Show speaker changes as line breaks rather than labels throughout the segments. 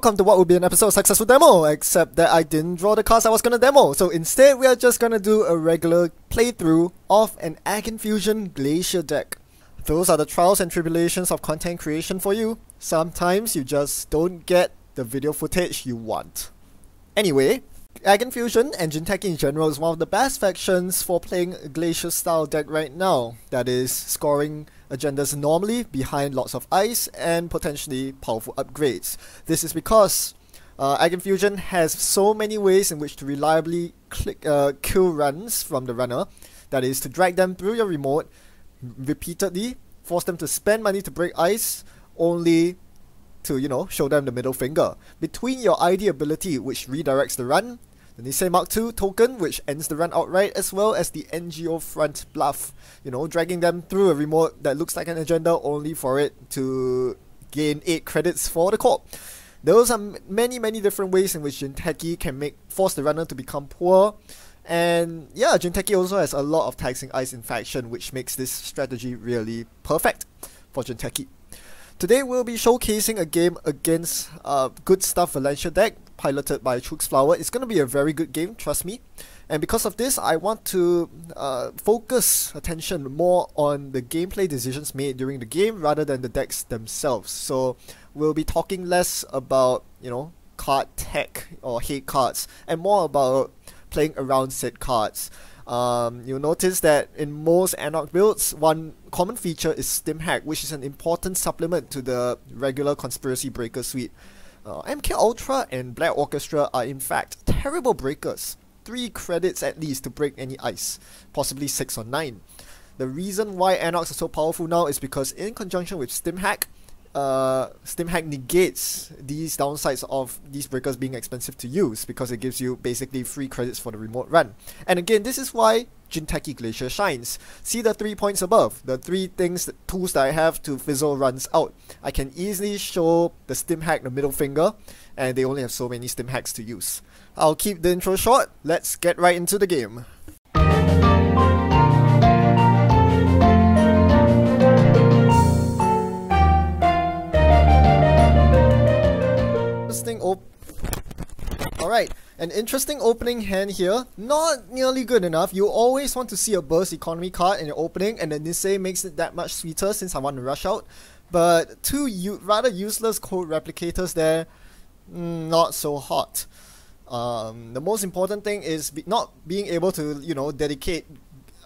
Welcome to what would be an episode of Successful Demo, except that I didn't draw the cards I was gonna demo. So instead, we are just gonna do a regular playthrough of an NGOFUSION Glacier deck. Those are the trials and tribulations of content creation for you. Sometimes you just don't get the video footage you want. Anyway, NGOFUSION and Jinteki in general is one of the best factions for playing a Glacier style deck right now. That is, scoring agendas normally behind lots of ice and potentially powerful upgrades. This is because NGOFUSION has so many ways in which to reliably kill runs from the runner. That is, to drag them through your remote repeatedly, force them to spend money to break ice, only to, you know, show them the middle finger. Between your ID ability, which redirects the run, the Nisei Mark II token, which ends the run outright, as well as the NGO front bluff, you know, dragging them through a remote that looks like an agenda only for it to gain 8 credits for the corp. Those are many different ways in which Jinteki can force the runner to become poor. And yeah, Jinteki also has a lot of taxing ice in faction, which makes this strategy really perfect for Jinteki. Today we'll be showcasing a game against Good Stuff Valencia deck, piloted by Chooks Flower. It's going to be a very good game, trust me. And because of this, I want to focus attention more on the gameplay decisions made during the game rather than the decks themselves. So we'll be talking less about, you know, card tech or hate cards, and more about playing around said cards. You'll notice that in most Anarch builds, one common feature is Stim Hack, which is an important supplement to the regular Conspiracy Breaker suite. MK Ultra and Black Orchestra are in fact terrible breakers. 3 credits at least to break any ice, possibly 6 or 9. The reason why Anarchs are so powerful now is because in conjunction with Stim Hack negates these downsides of these breakers being expensive to use, because it gives you basically free credits for the remote run. And again, this is why Jinteki Glacier shines. See the 3 points above, the 3 tools that I have to fizzle runs out. I can easily show the Stim Hack the middle finger, and they only have so many Stim Hacks to use. I'll keep the intro short, let's get right into the game. Alright, an interesting opening hand here. Not nearly good enough. You always want to see a burst economy card in your opening, and the Nisei makes it that much sweeter since I want to rush out. But 2 rather useless code replicators there, not so hot. The most important thing is not being able to, you know, dedicate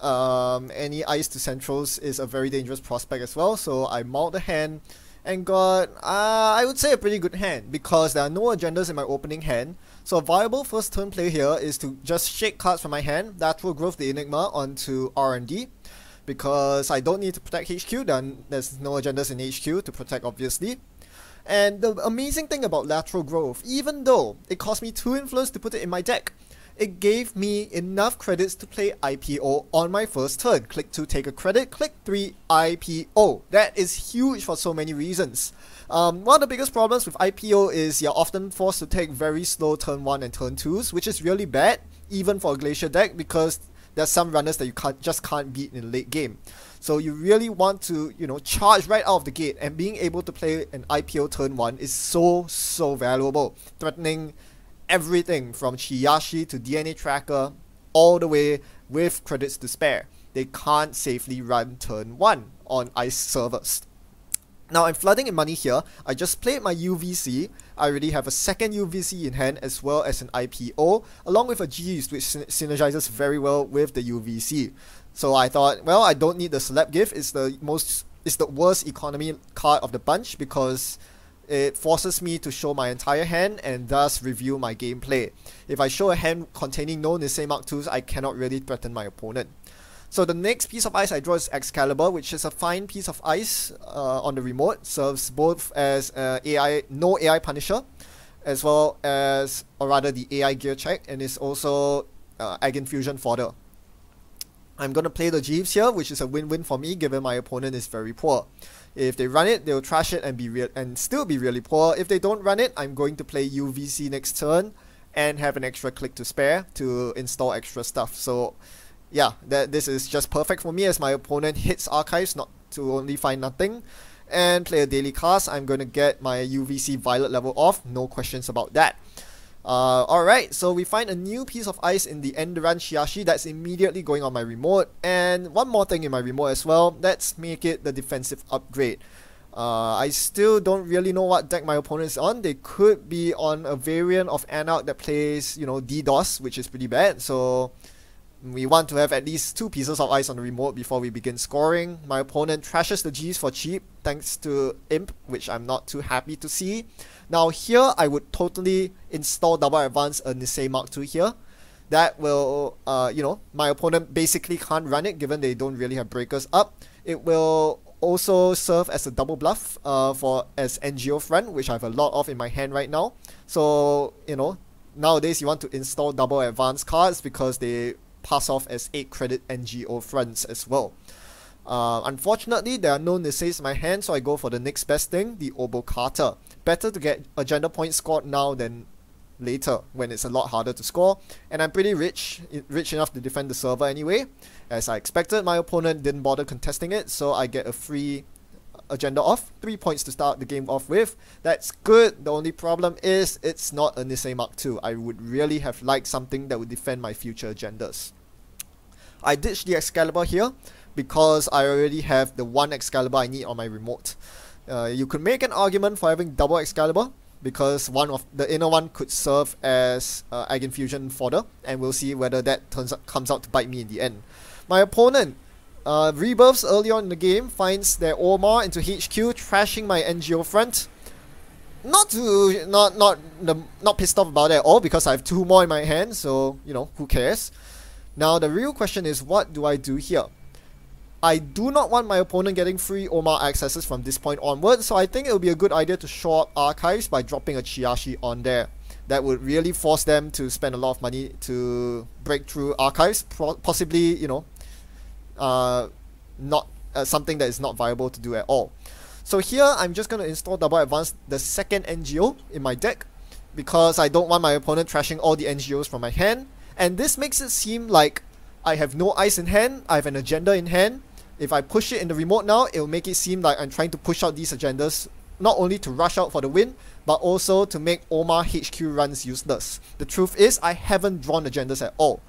any ice to centrals is a very dangerous prospect as well. So I mount the hand and got, I would say, a pretty good hand, because there are no agendas in my opening hand. So a viable first turn play here is to just shake cards from my hand, Lateral Growth the Enigma onto R&D, because I don't need to protect HQ, then there's no agendas in HQ to protect, obviously. And the amazing thing about Lateral Growth, even though it cost me 2 influence to put it in my deck, it gave me enough credits to play IPO on my first turn. Click 2, take a credit. Click 3, IPO. That is huge for so many reasons. One of the biggest problems with IPO is you're often forced to take very slow turn 1 and turn 2s, which is really bad, even for a Glacier deck, because there's some runners that you just can't beat in the late game. So you really want to, you know, charge right out of the gate, and being able to play an IPO turn 1 is so valuable, threatening everything from Chiyashi to DNA Tracker, all the way with credits to spare. They can't safely run turn 1 on ice servers. Now I'm flooding in money here. I just played my UVC. I already have a second UVC in hand, as well as an IPO, along with a Geist, which synergizes very well with the UVC. So I thought, well, I don't need the Celeb Gift. It's the worst economy card of the bunch, because it forces me to show my entire hand and thus review my gameplay. If I show a hand containing no Nisei Mark IIs, I cannot really threaten my opponent. So the next piece of ice I draw is Excalibur, which is a fine piece of ice on the remote. Serves both as no AI Punisher, as well as, or rather, the AI gear check, and is also NGOFUSION fodder. I'm gonna play the Jeeves here, which is a win-win for me, given my opponent is very poor. If they run it, they'll trash it and still be really poor. If they don't run it, I'm going to play UVC next turn and have an extra click to spare to install extra stuff. So yeah, this is just perfect for me, as my opponent hits archives not to only find nothing, and play a daily cast, I'm going to get my UVC Violet level off, no questions about that. Alright, so we find a new piece of ice in the Enderan Shiashi that's immediately going on my remote, and one more thing in my remote as well, let's make it the defensive upgrade. I still don't really know what deck my opponent is on. They could be on a variant of Anarch that plays, DDoS, which is pretty bad, so we want to have at least 2 pieces of ice on the remote before we begin scoring. My opponent trashes the Gs for cheap thanks to Imp, which I'm not too happy to see. Now here, I would totally install Double Advance a Nisei Mark II here. That will, my opponent basically can't run it given they don't really have breakers up. It will also serve as a double bluff as NGO front, which I have a lot of in my hand right now. So, nowadays you want to install Double Advance cards because they pass off as 8 credit NGO fronts as well. Unfortunately, there are no Niseis in my hand, so I go for the next best thing, the Obo Carter. Better to get agenda points scored now than later, when it's a lot harder to score. And I'm pretty rich enough to defend the server anyway. As I expected, my opponent didn't bother contesting it, so I get a free agenda off. 3 points to start the game off with. That's good. The only problem is it's not a Nisei Mark II. I would really have liked something that would defend my future agendas. I ditched the Excalibur here because I already have the 1 Excalibur I need on my remote. You could make an argument for having double Excalibur because one of the inner one could serve as Eigenfusion fodder, and we'll see whether that comes out to bite me in the end. My opponent rebirths early on in the game, finds their Omar into HQ, trashing my NGO front. Not pissed off about it at all because I have 2 more in my hand, so who cares. Now the real question is, what do I do here? I do not want my opponent getting free Omar accesses from this point onward, so I think it would be a good idea to show up archives by dropping a Chiashi on there. That would really force them to spend a lot of money to break through archives, possibly, not something that is not viable to do at all. So here, I'm just going to install Double Advance, the second NGO in my deck, because I don't want my opponent trashing all the NGOs from my hand. And this makes it seem like I have no ice in hand, I have an agenda in hand. If I push it in the remote now, it will make it seem like I'm trying to push out these agendas, not only to rush out for the win, but also to make Omar HQ runs useless. The truth is, I haven't drawn agendas at all.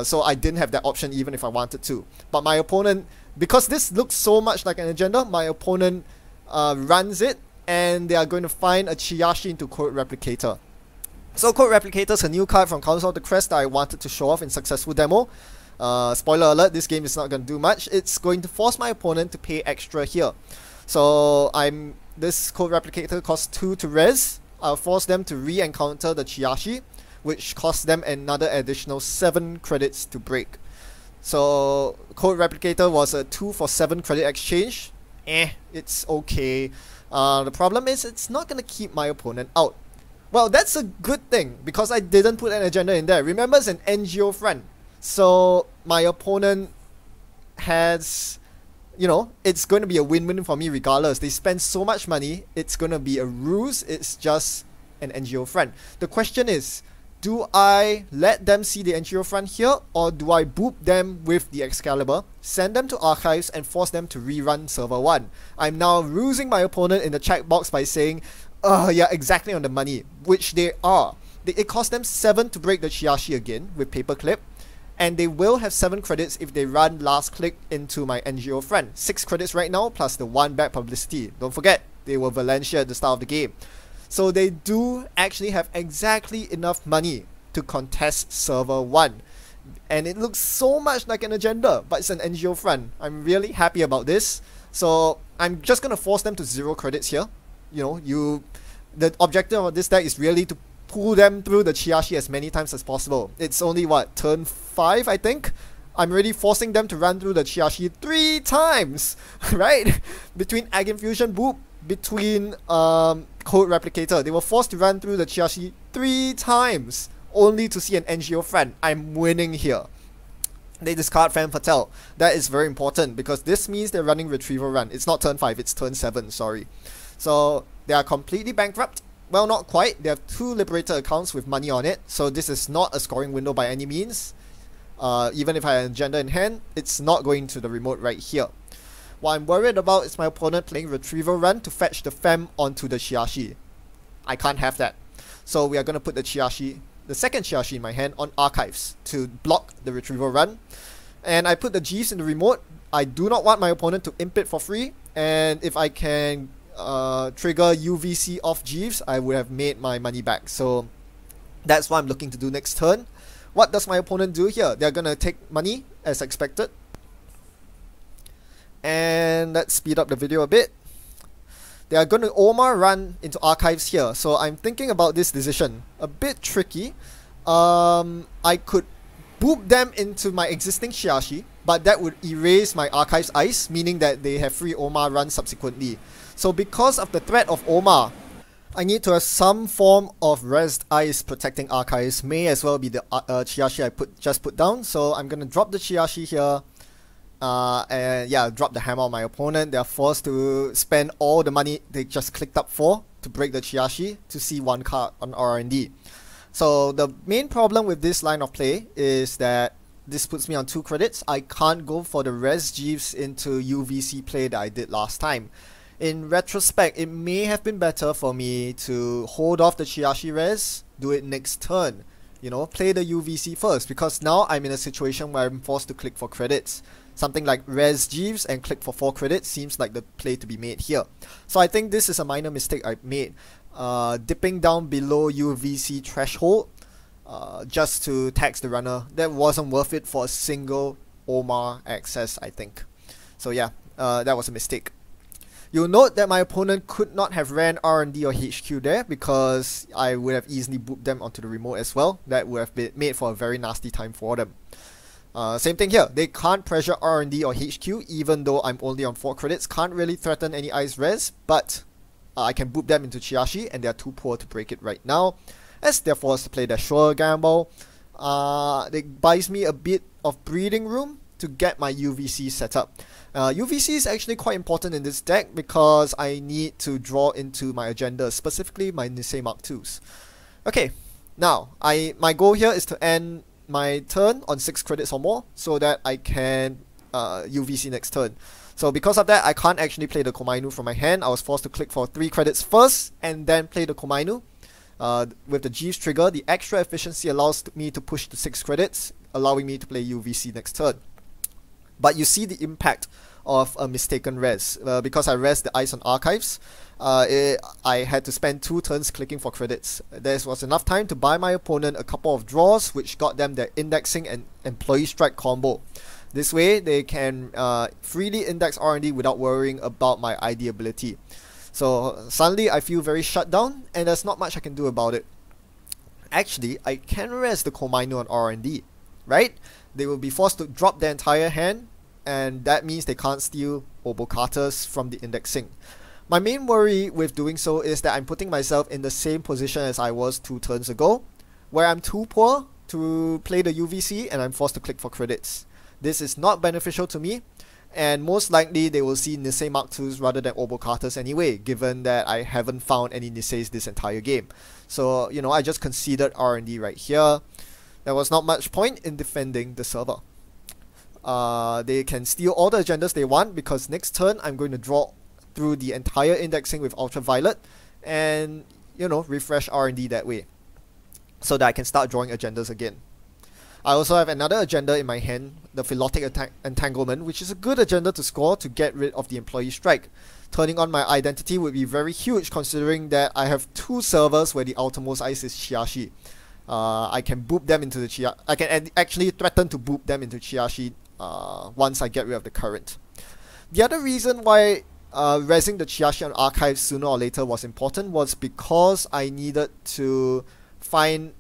So I didn't have that option even if I wanted to. But my opponent, because this looks so much like an agenda, my opponent runs it, and they are going to find a Chiashi into Code Replicator. So Code Replicator is a new card from Council of the Crest that I wanted to show off in successful demo. Spoiler alert, this game is not going to do much. It's going to force my opponent to pay extra here. So this Code Replicator costs 2 to res. I'll force them to re-encounter the Chiashi, which costs them another additional 7 credits to break. So Code Replicator was a 2 for 7 credit exchange. It's okay. The problem is it's not going to keep my opponent out. Well, that's a good thing because I didn't put an agenda in there. Remember, it's an NGO front. So my opponent has, it's going to be a win-win for me regardless. They spend so much money, it's going to be a ruse. It's just an NGO front. The question is, do I let them see the NGO front here, or do I boop them with the Excalibur, send them to archives, and force them to rerun server 1? I'm now rusing my opponent in the chat box by saying, yeah, exactly on the money, which they are. It cost them 7 to break the Chiashi again with Paperclip, and they will have 7 credits if they run last click into my NGO friend. 6 credits right now, plus the 1 bad publicity. Don't forget, they were Valencia at the start of the game. So they do actually have exactly enough money to contest server 1. And it looks so much like an agenda, but it's an NGO front. I'm really happy about this. So I'm just going to force them to 0 credits here. The objective of this deck is really to pull them through the Chiashi as many times as possible. It's only turn 5, I think. I'm already forcing them to run through the Chiashi 3 times, right? Between Eigenfusion Boop, between Code Replicator, they were forced to run through the Chiashi 3 times, only to see an NGO friend. I'm winning here. They discard Femme Fatale. That is very important because this means they're running Retrieval Run. It's not turn 5, it's turn 7, sorry. So they are completely bankrupt. Well, not quite. They have 2 Liberator accounts with money on it, so this is not a scoring window by any means. Even if I had an agenda in hand, it's not going to the remote right here. What I'm worried about is my opponent playing Retrieval Run to fetch the Fem onto the Chiashi. I can't have that. So we are going to put the Chiashi, the second Chiashi in my hand, on Archives to block the Retrieval Run. And I put the Jeeves in the remote. I do not want my opponent to imp it for free. And if I can trigger UVC off Jeeves, I would have made my money back. So that's what I'm looking to do next turn. What does my opponent do here? They're going to take money as expected. And let's speed up the video a bit. They are going to Omar run into Archives here. So I'm thinking about this decision. A bit tricky. I could boop them into my existing Chiashi, but that would erase my Archives ice, meaning that they have free Omar run subsequently. So because of the threat of Omar, I need to have some form of rest ice protecting Archives. May as well be the Chiashi I just put down. So I'm going to drop the Chiashi here. And yeah, drop the hammer on my opponent. They're forced to spend all the money they just clicked up for to break the Chiashi to see one card on R&D. So the main problem with this line of play is that this puts me on 2 credits. I can't go for the res Jeeves into UVC play that I did last time. In retrospect, it may have been better for me to hold off the Chiashi res, do it next turn. You know, play the UVC first, because now I'm in a situation where I'm forced to click for credits. Something like res Jeeves and click for 4 credits seems like the play to be made here. So I think this is a minor mistake I made. Dipping down below UVC threshold just to tax the runner. That wasn't worth it for a single Omar access, I think. So yeah, that was a mistake. You'll note that my opponent could not have ran R&D or HQ there because I would have easily booped them onto the remote as well. That would have been made for a very nasty time for them. Same thing here. They can't pressure R&D or HQ even though I'm only on 4 credits. Can't really threaten any ice res, but I can boop them into Chiashi and they're too poor to break it right now, as they're forced to play their sure gamble. It buys me a bit of breathing room to get my UVC set up. UVC is actually quite important in this deck because I need to draw into my agenda, specifically my Nisei Mark IIs. Okay, now my goal here is to end my turn on 6 credits or more so that I can UVC next turn. So because of that, I can't actually play the Komainu from my hand. I was forced to click for 3 credits first and then play the Komainu. With the Jeeves trigger, the extra efficiency allows me to push to 6 credits, allowing me to play UVC next turn. But you see the impact of a mistaken res. Because I res the ice on Archives, I had to spend 2 turns clicking for credits. There was enough time to buy my opponent a couple of draws, which got them their indexing and employee strike combo. This way, they can freely index R&D without worrying about my ID ability. So suddenly, I feel very shut down, and there's not much I can do about it. Actually, I can res the Komainu on R&D, right? They will be forced to drop their entire hand, and that means they can't steal Obokatas from the indexing. My main worry with doing so is that I'm putting myself in the same position as I was 2 turns ago, where I'm too poor to play the UVC and I'm forced to click for credits. This is not beneficial to me, and most likely they will see Nisei Mark IIs rather than Obokatas anyway, given that I haven't found any Niseis this entire game. So, you know, I just conceded R&D right here. There was not much point in defending the server. They can steal all the agendas they want because next turn I'm going to draw through the entire indexing with Ultraviolet and, you know, refresh R&D that way so that I can start drawing agendas again. I also have another agenda in my hand, the Philotic Entanglement, which is a good agenda to score to get rid of the employee strike. Turning on my identity would be very huge considering that I have 2 servers where the outermost ice is Chiashi. I can boop them into the Chiashi. I can actually threaten to boop them into Chiashi once I get rid of the current. The other reason why resing the Chiashi on Archives sooner or later was important was because I needed to find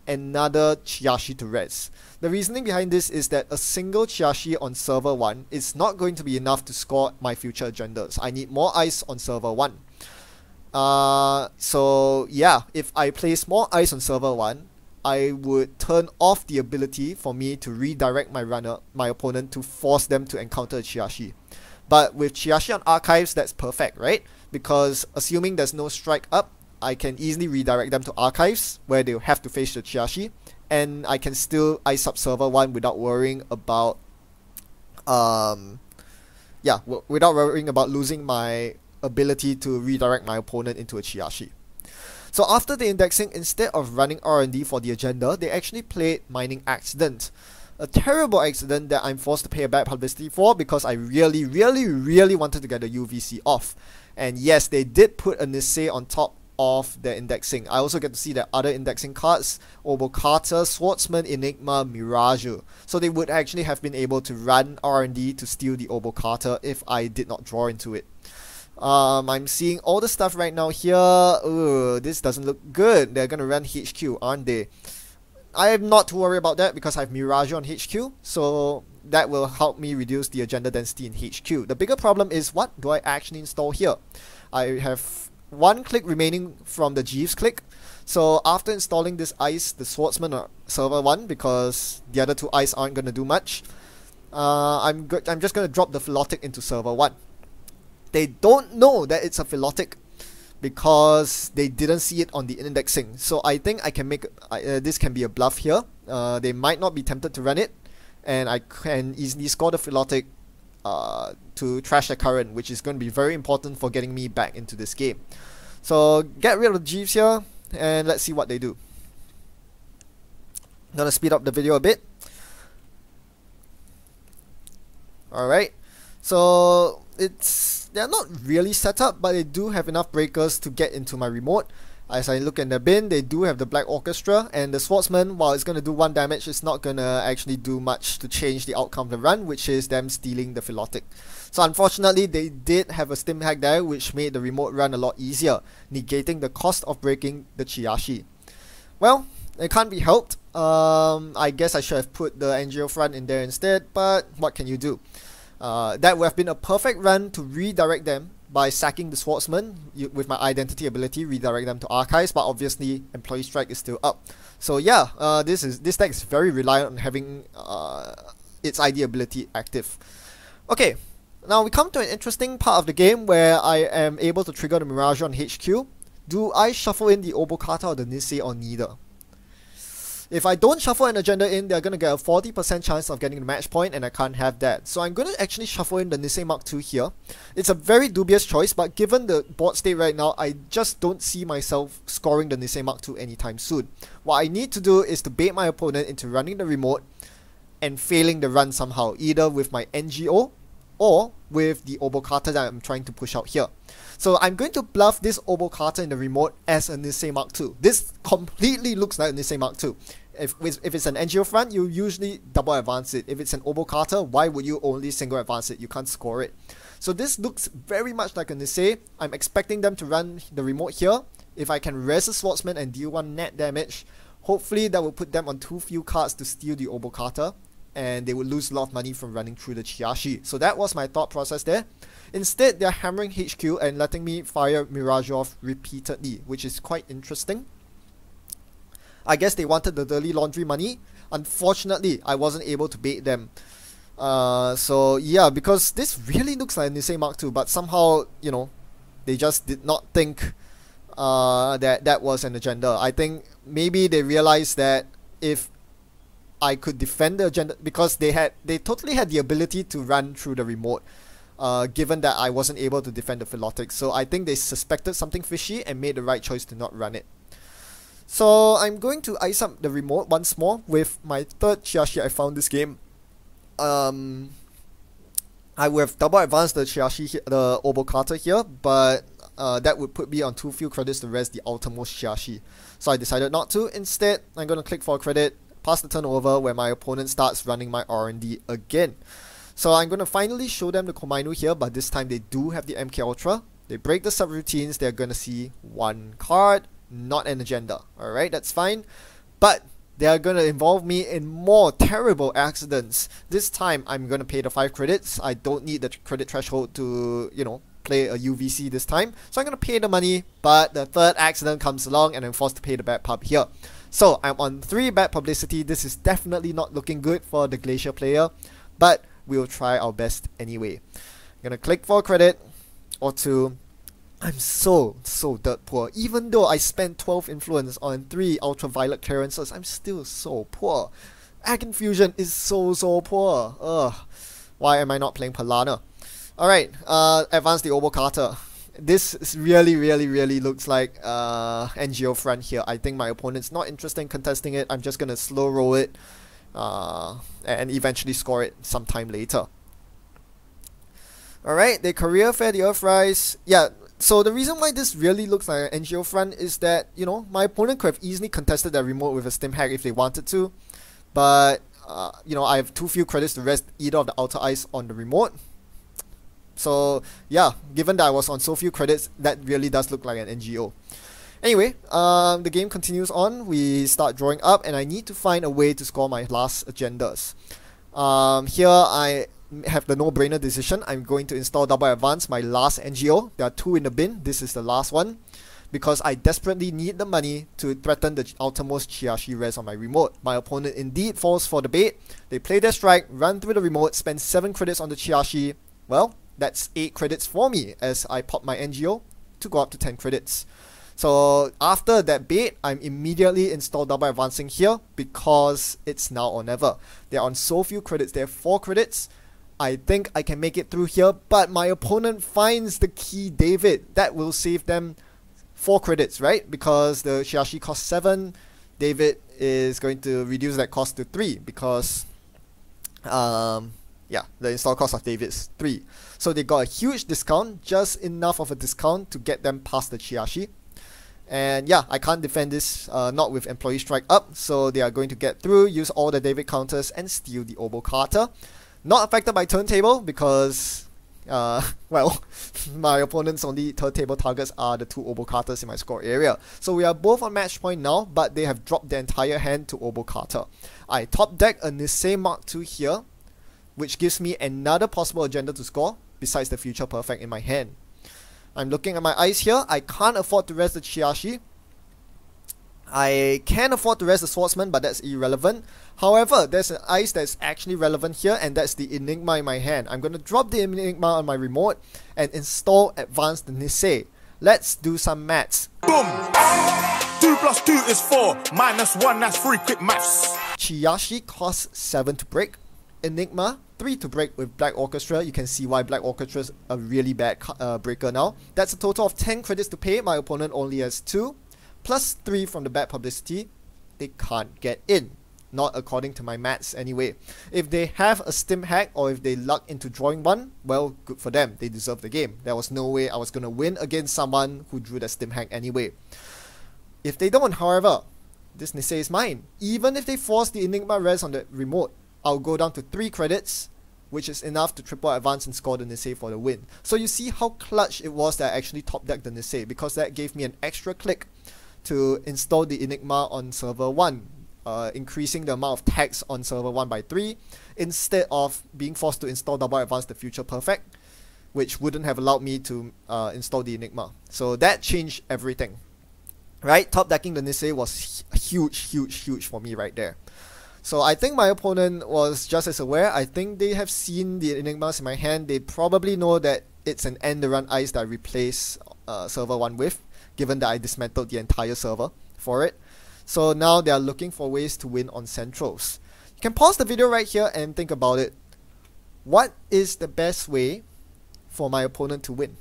another Chiashi to res. The reasoning behind this is that a single Chiashi on server 1 is not going to be enough to score my future agendas. I need more ice on server 1. So yeah, if I place more ice on server 1, I would turn off the ability for me to redirect my opponent to force them to encounter a Chiashi. But with Chiashi on Archives, that's perfect, right? Because assuming there's no strike up, I can easily redirect them to Archives, where they'll have to face the Chiashi, and I can still ice up server 1 without worrying about yeah, without worrying about losing my ability to redirect my opponent into a Chiyashi. So after the indexing, instead of running R&D for the agenda, they actually played Mining Accident. A terrible accident that I'm forced to pay a bad publicity for because I really wanted to get the UVC off. And yes, they did put a Nisei on top of the indexing. I also get to see the other indexing cards, Obokata, Swordsman, Enigma, Mirage. So they would actually have been able to run R&D to steal the Obokata if I did not draw into it. I'm seeing all the stuff right now here. Ooh, this doesn't look good. They're gonna run HQ, aren't they? I am not too worried about that because I have Mirage on HQ, so that will help me reduce the agenda density in HQ. The bigger problem is, what do I actually install here? I have one click remaining from the Jeeves click. So after installing this ice, the Swordsman on server 1, because the other two ice aren't gonna do much, I'm just gonna drop the Philotic into server 1. They don't know that it's a Philotic because they didn't see it on the indexing. So I think I can make this can be a bluff here. They might not be tempted to run it, and I can easily score the Philotic to trash the current, which is going to be very important for getting me back into this game. So get rid of Jeeves here, and let's see what they do. I'm gonna speed up the video a bit. Alright, so they're not really set up, but they do have enough breakers to get into my remote. As I look in the bin, they do have the Black Orchestra, and the Swordsman, while it's going to do 1 damage, it's not going to actually do much to change the outcome of the run, which is them stealing the Philotic. So unfortunately, they did have a stim hack there, which made the remote run a lot easier, negating the cost of breaking the Chiyashi. Well, it can't be helped. I guess I should have put the NGOFUSION in there instead, but what can you do? That would have been a perfect run to redirect them by sacking the Swordsman with my identity ability, redirect them to archives, but obviously Employee Strike is still up. So yeah, this deck is very reliant on having its ID ability active. Okay, now we come to an interesting part of the game where I am able to trigger the Mirage on HQ. Do I shuffle in the Obokata or the Nisei, or neither? If I don't shuffle an agenda in, they're going to get a 40% chance of getting the match point, and I can't have that. So I'm going to actually shuffle in the Nisei Mark II here. It's a very dubious choice, but given the board state right now, I just don't see myself scoring the Nisei Mark II anytime soon. What I need to do is to bait my opponent into running the remote and failing the run somehow, either with my NGO or with the Obokata that I'm trying to push out here. So I'm going to bluff this Obokata in the remote as a Nisei Mark II. This completely looks like a Nisei Mark II. If it's an NGO front, you usually double advance it. If it's an Obokata, why would you only single advance it? You can't score it. So this looks very much like a Nisei. I'm expecting them to run the remote here. If I can res the Swordsman and deal 1 net damage, hopefully that will put them on too few cards to steal the Obokata, and they would lose a lot of money from running through the Chiyashi. So that was my thought process there. Instead, they're hammering HQ and letting me fire Mirage off repeatedly, which is quite interesting. I guess they wanted the dirty laundry money. Unfortunately, I wasn't able to bait them. So yeah, because this really looks like a Nisei Mark II, but somehow, you know, they just did not think that was an agenda. I think maybe they realized that if I could defend the agenda, because they totally had the ability to run through the remote, given that I wasn't able to defend the Philotic. So I think they suspected something fishy and made the right choice to not run it. So I'm going to ice up the remote once more with my 3rd Chiyashi I found this game. I would have double advanced the Chiyashi, the Obokata here, but that would put me on too few credits to res the outermost Chiyashi. So I decided not to. Instead, I'm going to click for a credit, pass the turn over where my opponent starts running my R&D again. So I'm going to finally show them the Komainu here, but this time they do have the MK Ultra. They break the subroutines, they're going to see 1 card, not an agenda. Alright, that's fine. But they are going to involve me in more terrible accidents. This time, I'm going to pay the 5 credits. I don't need the credit threshold to, you know, play a UVC this time. So I'm going to pay the money, but the 3rd accident comes along and I'm forced to pay the bad pub here. So I'm on 3 bad publicity. This is definitely not looking good for the Glacier player, but we'll try our best anyway. I'm going to click for a credit or 2. I'm so dirt poor. Even though I spent 12 influence on 3 ultraviolet clearances, I'm still so poor. Ag Infusion is so poor. Ugh. Why am I not playing Palana? Alright, advance the Obo Carter. This really looks like NGO front here. I think my opponent's not interested in contesting it. I'm just gonna slow roll it and eventually score it sometime later. Alright, they career fair the Earthrise. Yeah, so the reason why this really looks like an NGO front is that, you know, my opponent could have easily contested that remote with a stim hack if they wanted to. But, you know, I have too few credits to rest either of the outer ice on the remote. So yeah, given that I was on so few credits, that really does look like an NGO. Anyway, the game continues on. We start drawing up, and I need to find a way to score my last agendas. Here I have the no-brainer decision. I'm going to install double advance, my last NGO. There are 2 in the bin. This is the last one, because I desperately need the money to threaten the outermost Chiashi res on my remote. My opponent indeed falls for the bait. They play their strike, run through the remote, spend 7 credits on the Chiashi. Well, that's 8 credits for me as I pop my NGO to go up to 10 credits. So after that bait, I'm immediately install double advancing here because it's now or never. They're on so few credits. They have 4 credits. I think I can make it through here, but my opponent finds the key David. That will save them 4 credits, right? Because the Chiashi costs 7. David is going to reduce that cost to 3 because yeah, the install cost of David is 3. So they got a huge discount, just enough of a discount to get them past the Chiashi. And yeah, I can't defend this not with employee strike up, so they are going to get through, use all the David counters and steal the Obo Carter. Not affected by turntable because well, my opponent's only turntable targets are the 2 Obo Carters in my score area. So we are both on match point now, but they have dropped their entire hand to Obo Carter. I top deck a Nisei Mark II here, which gives me another possible agenda to score besides the future perfect in my hand. I'm looking at my ice here. I can't afford to rest the Chiashi. I can afford to rest the Swordsman, but that's irrelevant. However, there's an ice that's actually relevant here, and that's the Enigma in my hand. I'm going to drop the Enigma on my remote and install Advanced Nisei. Let's do some maths.
Boom! 2 + 2 is 4, -1, that's 3, quick maths.
Chiashi costs 7 to break. Enigma 3 to break with Black Orchestra. You can see why Black Orchestra is a really bad breaker now. That's a total of 10 credits to pay. My opponent only has 2. Plus 3 from the bad publicity. They can't get in. Not according to my maths anyway. If they have a stim hack or if they luck into drawing one, well, good for them. They deserve the game. There was no way I was going to win against someone who drew the stim hack anyway. If they don't, however, this Nisei is mine. Even if they force the Enigma res on the remote, I'll go down to 3 credits, which is enough to triple advance and score the Nisei for the win. So you see how clutch it was that I actually top decked the Nisei, because that gave me an extra click to install the Enigma on server 1, increasing the amount of tags on server 1 by 3, instead of being forced to install double advance the future perfect, which wouldn't have allowed me to install the Enigma. So that changed everything. Right? Top decking the Nisei was huge for me right there. So I think my opponent was just as aware. I think they have seen the Enigmas in my hand. They probably know that it's an end run ice that I replace server 1 with, given that I dismantled the entire server for it. So now they are looking for ways to win on centrals. You can pause the video right here and think about it. What is the best way for my opponent to win?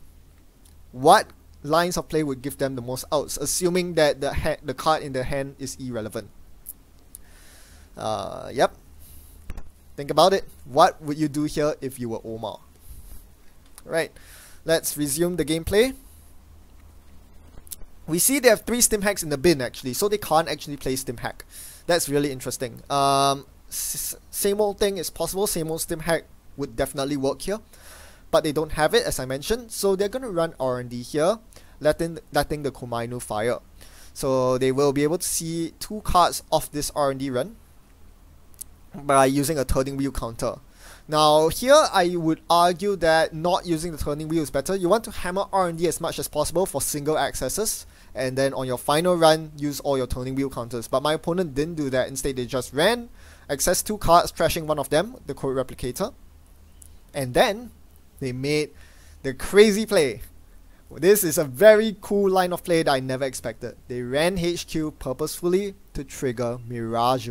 What lines of play would give them the most outs, assuming that the card in their hand is irrelevant? Yep. Think about it. What would you do here if you were Omar? Right. Let's resume the gameplay. We see they have 3 stim hacks in the bin actually, so they can't actually play stim hack. That's really interesting. Same old thing is possible. Same old stim hack would definitely work here, but they don't have it, as I mentioned. So they're gonna run R&D here, letting the Komainu fire. So they will be able to see 2 cards off this R&D run by using a turning wheel counter. Now here I would argue that not using the turning wheel is better. You want to hammer R&D as much as possible for single accesses, and then on your final run use all your turning wheel counters. But my opponent didn't do that. Instead they just ran, accessed 2 cards, trashing one of them, the Code Replicator, and then they made the crazy play. This is a very cool line of play that I never expected. They ran HQ purposefully to trigger Mirage.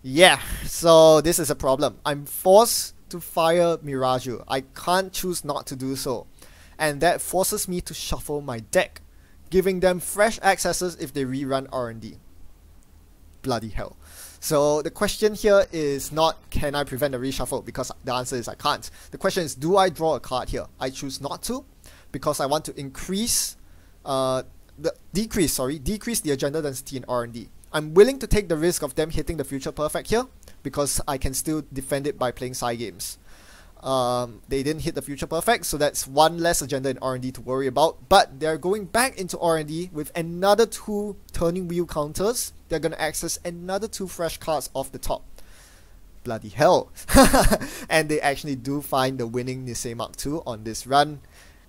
Yeah, so this is a problem. I'm forced to fire Miraju. I can't choose not to do so. And that forces me to shuffle my deck, giving them fresh accesses if they rerun R&D. Bloody hell. So the question here is not can I prevent the reshuffle, because the answer is I can't. The question is, do I draw a card here? I choose not to, because I want to decrease the agenda density in R&D. I'm willing to take the risk of them hitting the future perfect here, because I can still defend it by playing side games. They didn't hit the future perfect, so that's one less agenda in R&D to worry about, but they're going back into R&D with another 2 turning wheel counters. They're going to access another 2 fresh cards off the top. Bloody hell. And they actually do find the winning Nisei Mark II on this run,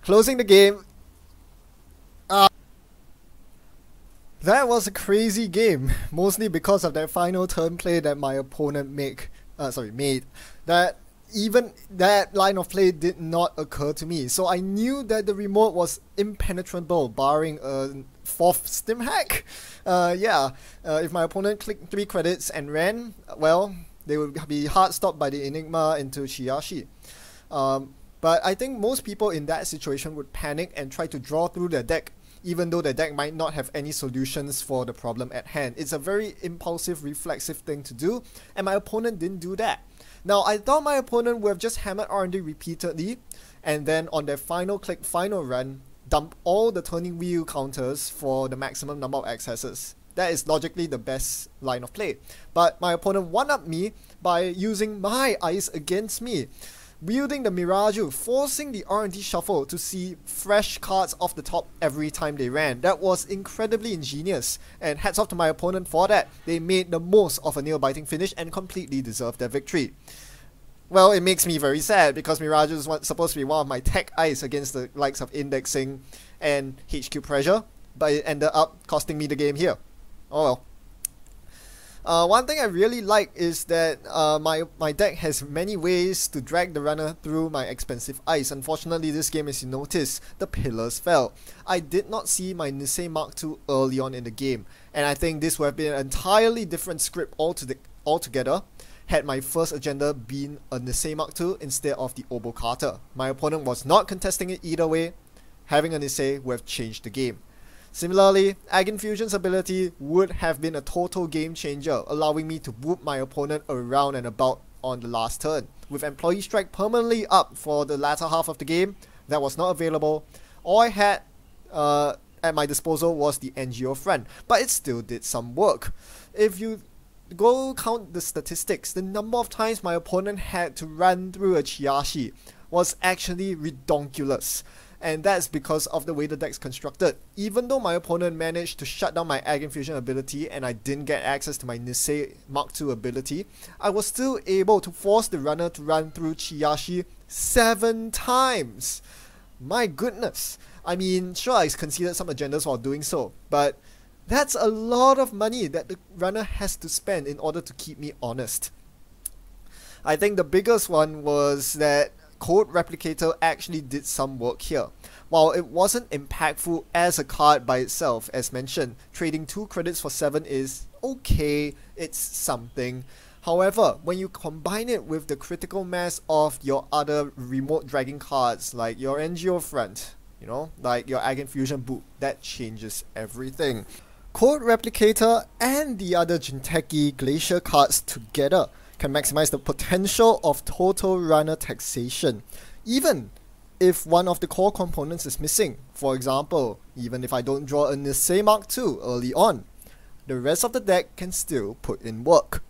closing the game. That was a crazy game, mostly because of that final turn play that my opponent made. That even that line of play did not occur to me. So I knew that the remote was impenetrable, barring a 4th stim hack. If my opponent clicked 3 credits and ran, well, they would be hard stopped by the Enigma into Chiyashi. But I think most people in that situation would panic and try to draw through their deck, even though the deck might not have any solutions for the problem at hand. It's a very impulsive, reflexive thing to do, and my opponent didn't do that. Now, I thought my opponent would have just hammered R&D repeatedly, and then on their final click, final run, dump all the turning wheel counters for the maximum number of accesses. That is logically the best line of play. But my opponent one-upped me by using my ice against me, wielding the Miraju, forcing the R&D shuffle to see fresh cards off the top every time they ran. That was incredibly ingenious, and hats off to my opponent for that. They made the most of a nail-biting finish and completely deserved their victory. Well, it makes me very sad, because Miraju is supposed to be one of my tech ice against the likes of indexing and HQ pressure, but it ended up costing me the game here. Oh well. One thing I really like is that my deck has many ways to drag the runner through my expensive ice. Unfortunately, this game, as you notice, the pillars fell. I did not see my Nisei Mark II early on in the game, and I think this would have been an entirely different script altogether had my first agenda been a Nisei Mark II instead of the Obo Carter. My opponent was not contesting it either way. Having a Nisei would have changed the game. Similarly, NGOFUSION's ability would have been a total game changer, allowing me to whoop my opponent around and about on the last turn. With Employee Strike permanently up for the latter half of the game, that was not available. All I had at my disposal was the NGO front, but it still did some work. If you go count the statistics, the number of times my opponent had to run through a Chiyashi was actually redonkulous. And that's because of the way the deck's constructed. Even though my opponent managed to shut down my NGOFUSION ability and I didn't get access to my Nisei Mark II ability, I was still able to force the runner to run through Chiyashi 7 times. My goodness. I mean, sure, I conceded some agendas while doing so, but that's a lot of money that the runner has to spend in order to keep me honest. I think the biggest one was that Code Replicator actually did some work here. While it wasn't impactful as a card by itself, as mentioned, trading 2 credits for 7 is okay, it's something. However, when you combine it with the critical mass of your other remote dragging cards, like your NGO front, you know, like your NGOFUSION boot, that changes everything. Code Replicator and the other Jinteki Glacier cards together can maximize the potential of total runner taxation, even if one of the core components is missing. For example, even if I don't draw a Nisei Mark II early on, the rest of the deck can still put in work.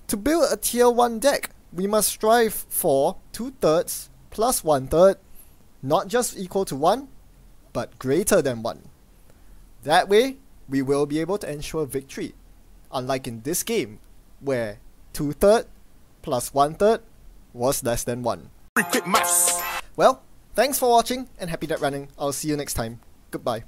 To build a tier 1 deck, we must strive for 2/3 plus 1/3, not just equal to 1, but greater than 1. That way, we will be able to ensure victory, unlike in this game, where 2/3 plus 1/3 was less than 1. Well, thanks for watching and happy deck running. I'll see you next time. Goodbye.